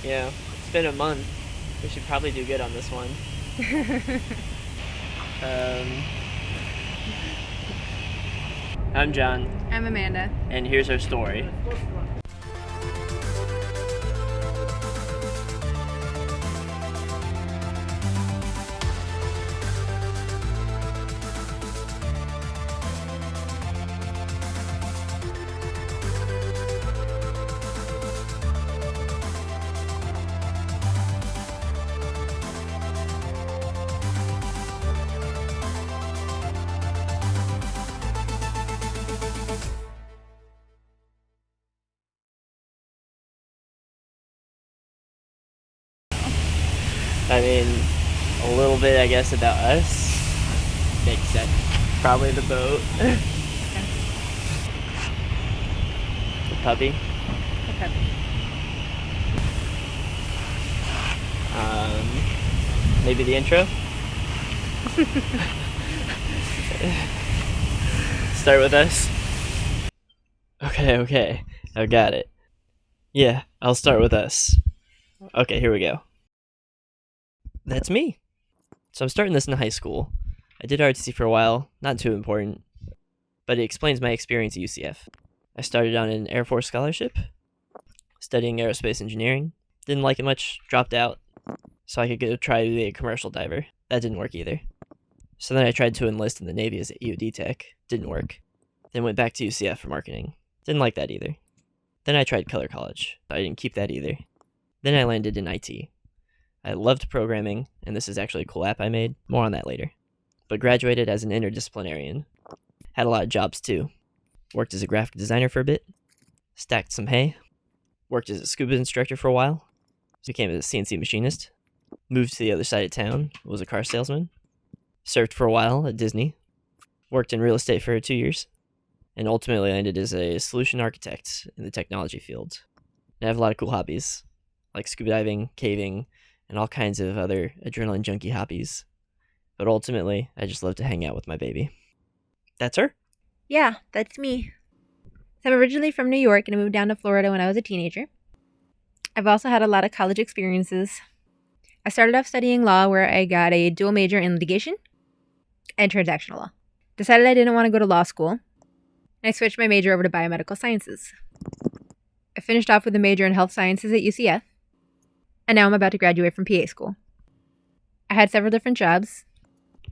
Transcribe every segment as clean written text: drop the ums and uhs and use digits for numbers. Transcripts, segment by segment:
Yeah, it's been a month. We should probably do good on this one. Um, I'm John, I'm Amanda. and here's our story. I mean, a little bit, I guess, about us. Makes sense. Probably the boat. The puppy. Okay. Maybe the intro. Start with us. Okay. I got it. Yeah, I'll start with us. Okay, here we go. That's me. So I'm starting this in high school. I did ROTC for a while, not too important, but it explains my experience at UCF. I started on an Air Force scholarship, studying aerospace engineering. Didn't like it much, dropped out, so I could go try to be a commercial diver. That didn't work either. So then I tried to enlist in the Navy as a EOD tech. Didn't work. Then went back to UCF for marketing. Didn't like that either. Then I tried Color College. I didn't keep that either. Then I landed in IT. I loved programming, and this is actually a cool app I made. More on that later. But graduated as an interdisciplinarian. Had a lot of jobs too. Worked as a graphic designer for a bit. Stacked some hay. Worked as a scuba instructor for a while. Became a CNC machinist. Moved to the other side of town. Was a car salesman. Served for a while at Disney. Worked in real estate for 2 years. And ultimately landed as a solution architect in the technology field. And I have a lot of cool hobbies, like scuba diving, caving, and all kinds of other adrenaline junkie hobbies. But ultimately, I just love to hang out with my baby. That's her? Yeah, that's me. So I'm originally from New York and I moved down to Florida when I was a teenager. I've also had a lot of college experiences. I started off studying law where I got a dual major in litigation and transactional law. Decided I didn't want to go to law school, and I switched my major over to Biomedical Sciences. I finished off with a major in health sciences at UCF, and now I'm about to graduate from PA school. I had several different jobs.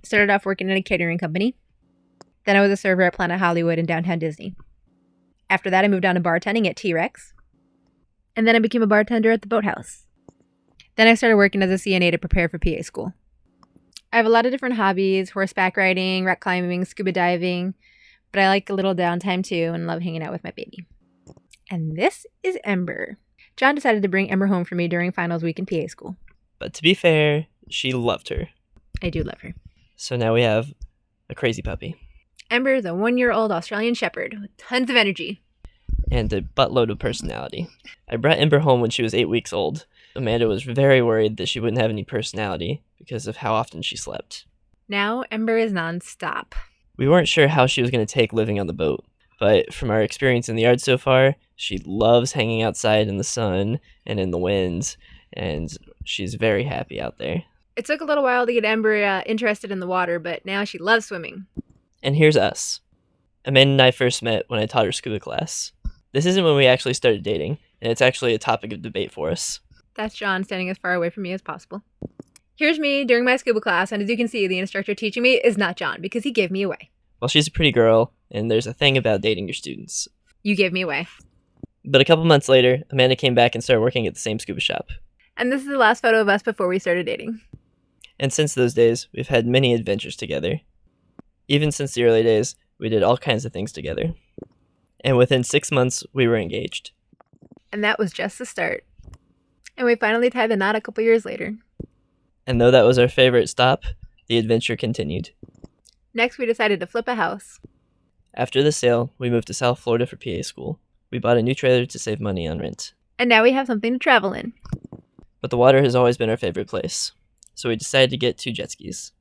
Started off working in a catering company. Then I was a server at Planet Hollywood in downtown Disney. After that, I moved on to bartending at T-Rex. And then I became a bartender at the Boathouse. Then I started working as a CNA to prepare for PA school. I have a lot of different hobbies: horseback riding, rock climbing, scuba diving, but I like a little downtime too and love hanging out with my baby. And this is Ember. John decided to bring Ember home for me during finals week in PA school. But to be fair, she loved her. I do love her. So now we have a crazy puppy. Ember is a 1-year-old Australian Shepherd with tons of energy. And a buttload of personality. I brought Ember home when she was 8 weeks old. Amanda was very worried that she wouldn't have any personality because of how often she slept. Now Ember is nonstop. We weren't sure how she was going to take living on the boat, but from our experience in the yard so far, she loves hanging outside in the sun and in the wind, and she's very happy out there. It took a little while to get Ember interested in the water, but now she loves swimming. And here's us. Amanda and I first met when I taught her scuba class. This isn't when we actually started dating, and it's actually a topic of debate for us. That's John standing as far away from me as possible. Here's me during my scuba class, and as you can see, the instructor teaching me is not John because he gave me away. Well, she's a pretty girl, and there's a thing about dating your students. You gave me away. But a couple months later, Amanda came back and started working at the same scuba shop. And this is the last photo of us before we started dating. And since those days, we've had many adventures together. Even since the early days, we did all kinds of things together. And within 6 months, we were engaged. And that was just the start. And we finally tied the knot a couple years later. And though that was our favorite stop, the adventure continued. Next, we decided to flip a house. After the sale, we moved to South Florida for PA school. We bought a new trailer to save money on rent. And now we have something to travel in. But the water has always been our favorite place, so we decided to get 2 jet skis.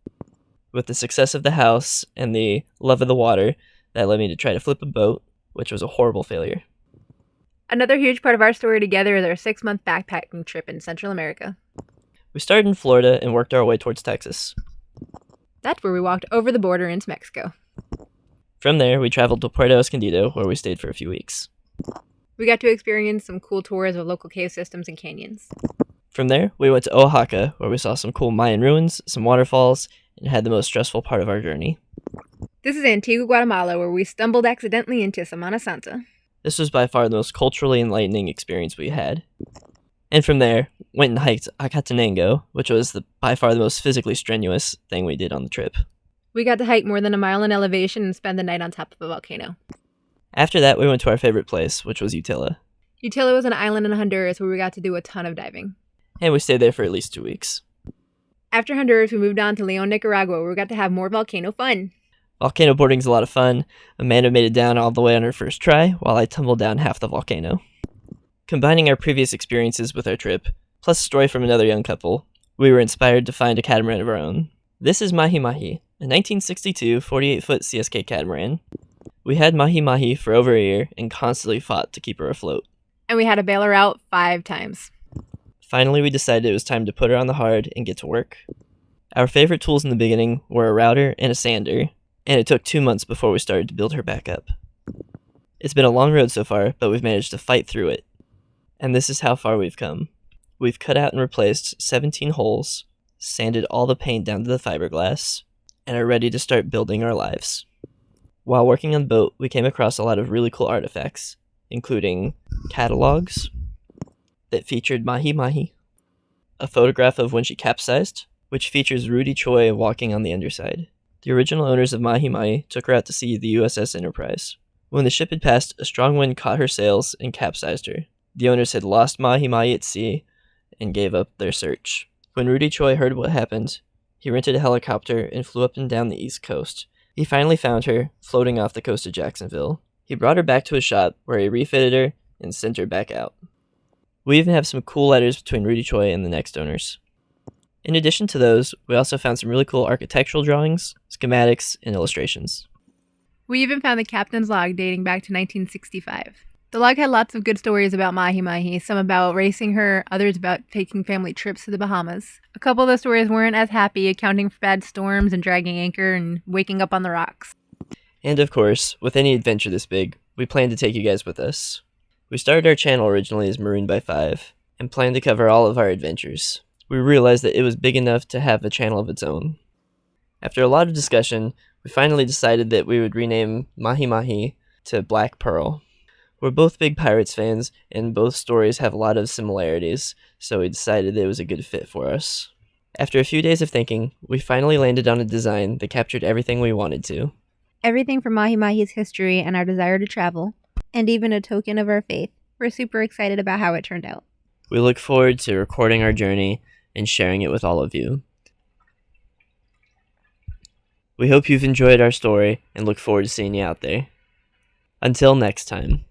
With the success of the house and the love of the water, that led me to try to flip a boat, which was a horrible failure. Another huge part of our story together is our 6-month backpacking trip in Central America. We started in Florida and worked our way towards Texas. That's where we walked over the border into Mexico. From there, we traveled to Puerto Escondido, where we stayed for a few weeks. We got to experience some cool tours of local cave systems and canyons. From there, we went to Oaxaca, where we saw some cool Mayan ruins, some waterfalls, and had the most stressful part of our journey. This is Antigua, Guatemala, where we stumbled accidentally into Semana Santa. This was by far the most culturally enlightening experience we had. And from there, went and hiked Acatenango, which was by far the most physically strenuous thing we did on the trip. We got to hike more than a mile in elevation and spend the night on top of a volcano. After that, we went to our favorite place, which was Utila. Utila was an island in Honduras where we got to do a ton of diving. And we stayed there for at least 2 weeks. After Honduras, we moved on to Leon, Nicaragua, where we got to have more volcano fun. Volcano boarding's a lot of fun. Amanda made it down all the way on her first try, while I tumbled down half the volcano. Combining our previous experiences with our trip, plus a story from another young couple, we were inspired to find a catamaran of our own. This is Mahi Mahi, a 1962 48-foot CSK catamaran. We had Mahi Mahi for over a year and constantly fought to keep her afloat. And we had to bail her out 5 times. Finally, we decided it was time to put her on the hard and get to work. Our favorite tools in the beginning were a router and a sander, and it took 2 months before we started to build her back up. It's been a long road so far, but we've managed to fight through it. And this is how far we've come. We've cut out and replaced 17 holes, sanded all the paint down to the fiberglass, and are ready to start building our lives. While working on the boat, we came across a lot of really cool artifacts, including catalogs that featured Mahi Mahi, a photograph of when she capsized, which features Rudy Choi walking on the underside. The original owners of Mahi Mahi took her out to sea the USS Enterprise. When the ship had passed, a strong wind caught her sails and capsized her. The owners had lost Mahi Mahi at sea and gave up their search. When Rudy Choi heard what happened, he rented a helicopter and flew up and down the East Coast. He finally found her, floating off the coast of Jacksonville. He brought her back to his shop, where he refitted her and sent her back out. We even have some cool letters between Rudy Choi and the next owners. In addition to those, we also found some really cool architectural drawings, schematics, and illustrations. We even found the captain's log dating back to 1965. The log had lots of good stories about Mahi Mahi, some about racing her, others about taking family trips to the Bahamas. A couple of those stories weren't as happy, accounting for bad storms and dragging anchor and waking up on the rocks. And of course, with any adventure this big, we plan to take you guys with us. We started our channel originally as Marooned by 5, and planned to cover all of our adventures. We realized that it was big enough to have a channel of its own. After a lot of discussion, we finally decided that we would rename Mahi Mahi to Black Pearl. We're both big Pirates fans, and both stories have a lot of similarities, so we decided that it was a good fit for us. After a few days of thinking, we finally landed on a design that captured everything we wanted to. Everything from Mahi Mahi's history and our desire to travel, and even a token of our faith. We're super excited about how it turned out. We look forward to recording our journey and sharing it with all of you. We hope you've enjoyed our story and look forward to seeing you out there. Until next time.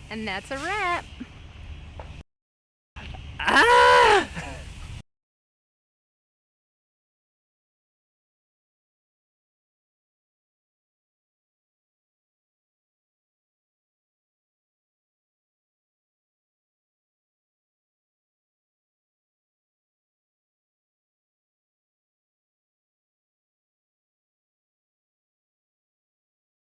And that's a wrap.